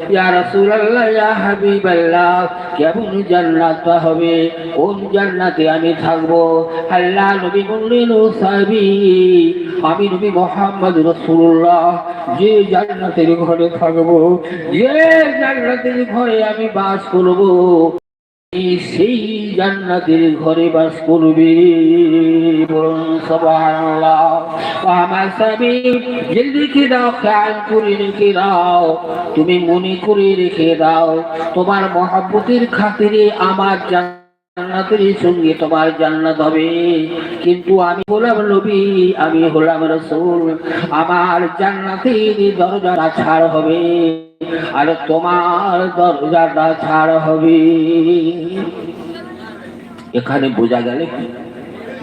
ইয়া রাসূলুল্লাহ, ইয়া হাবিবাল্লাহ, কেমন জান্নাতটা হবে, কোন জান্নাতে আমি থাকবো? আল্লাহ নবী বললেন, ও সাহাবী, আমি নবী মুহাম্মদ রাসূলুল্লাহ যে জান্নাতের ঘরে থাকবো, যে জান্নাতের ঘরে আমি বাস করবো, সেই জান্নাতের ঘরে বাস করবে। বলুন সুবহানাল্লাহ। আমার স্বামী রেখে দাও, খেয়াল করে রেখে দাও, তুমি মনে করে রেখে দাও, তোমার মহব্বতের খাতিরে আমার জান্নাতের সঙ্গে তোমার জান্নাত হবে। কিন্তু আমি হলাম নবী, আমি হলাম রাসূল, আমার জান্নাতের দরজাটা ছাড় হবে, আর তোমার দরজাটা ছাড় হবে। এখানে বোঝা গেল কি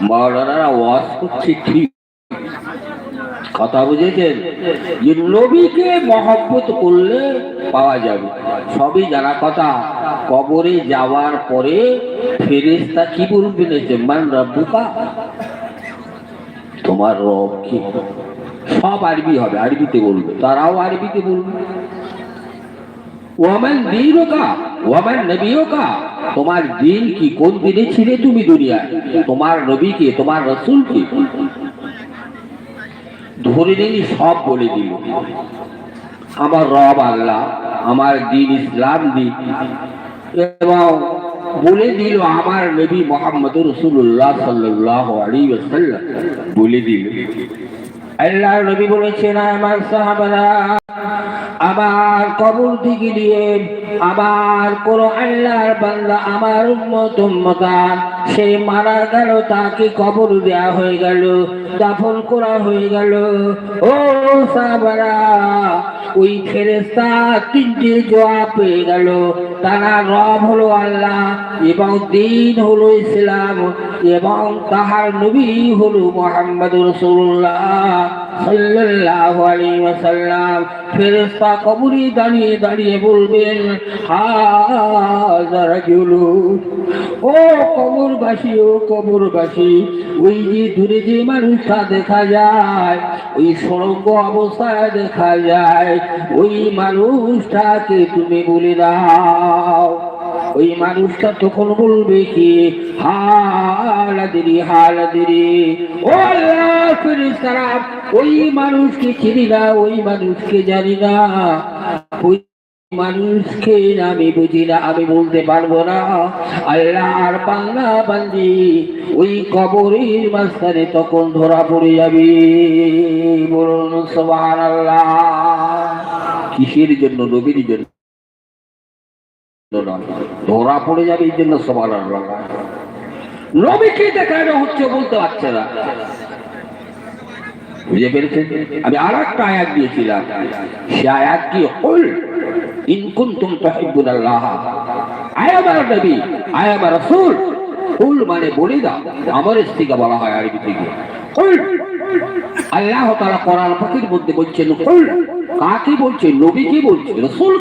মাওলানারা ওয়াজ করছে ঠিক কথা, বুঝেছেন? যে নবীকে মহব্বত করলে পাওয়া যাবে, সবই জানা কথা। কবরে যাওয়ার পরে ফেরেশতা কি বলবেন? যে মান রব্বুকা, তোমার রব কি? সব আরবি হবে, আরবিতে বলবে, তারাও আরবিতে বলবে। ওয়ামান দীনুকা ওয়ামান নবিয়ুকা, তোমার দিন কি, কোন দিনে ছিলে তুমি দুনিয়ায়, তোমার নবীকে, তোমার রাসূলকে ধরে নিয়ে সব বলে দিল। আমার রব আল্লাহ, আমার দিন ইসলাম দিন, এবং বলে দিল আমার নবী মুহাম্মদুর রাসূলুল্লাহ সাল্লাল্লাহু আলাইহি ওয়াসাল্লাম বলে দিল। আল্লাহর নবী বলেছেন, আমার সাহাবারা আমার কবর দিকে দিয়ে আমার কোন আল্লাহর বান্দা, আমার উম্মতান, সে মারা গেল, তাকে কবর দেয়া হয়ে গেল, দাফন করা হয়ে গেল। ও সাহাবারা, ওই ফেরেশতা তিনটে জবাব পেয়ে গেল। তারা রব হলো আল্লাহ, এবং দিন হলো ইসলাম, এবং তাহার নবী হলো মুহাম্মদুর রাসূলুল্লাহ সাল্লাল্লাহু আলাইহি ওয়াসাল্লাম। ফেরেশতা কবরে দাঁড়িয়ে দাঁড়িয়ে বলবেন, হাযা রাজুলুন, ও কবরবাসী, ও কবরবাসী, ওই যে দূরে যে মানুষটা দেখা যায়, ওই সুড়ঙ্গ অবস্থায় দেখা যায়, ওই মানুষটাকে তুমি বলে দাও। ওই মানুষটা তখন বলবে কি, হালাদিরি হালাদিরি, ও আল্লাহ ফেরেশতারা, ওই মানুষকে চিনি না, ওই মানুষকে জানি না, ওই মানুষকে আমি বুঝি না, আমি বলতে পারবো না। আল্লাহর বান্দা বান্দি ওই কবরের মাঝখানে তখন ধরা পড়ে যাবে। বলুন সুবহানাল্লাহ। কিসের জন্য? নবীর জন্য ধরা পড়ে যাবে, এই জন্য সুবহানাল্লাহ। নবীকে দেখানো হচ্ছে, বলতে পারছে না, বুঝে পেরেছেন? আমি আর একটা আয়াত দিয়েছিলাম, সে আয়াত কি, কুল ইন কুনতুম তুহিব্বুনাল্লাহ, আয় আমার নবী, আয় আমার রাসূল, কুল মানে বলে দাও, আমার ইস্তিকা বলা হয় আরবি থেকে। কুল, আল্লাহ তাআলা কোরআন পাকের মধ্যে বলছেন কুল, কাকে বলছেন? নবীকে বলছেন, রাসূল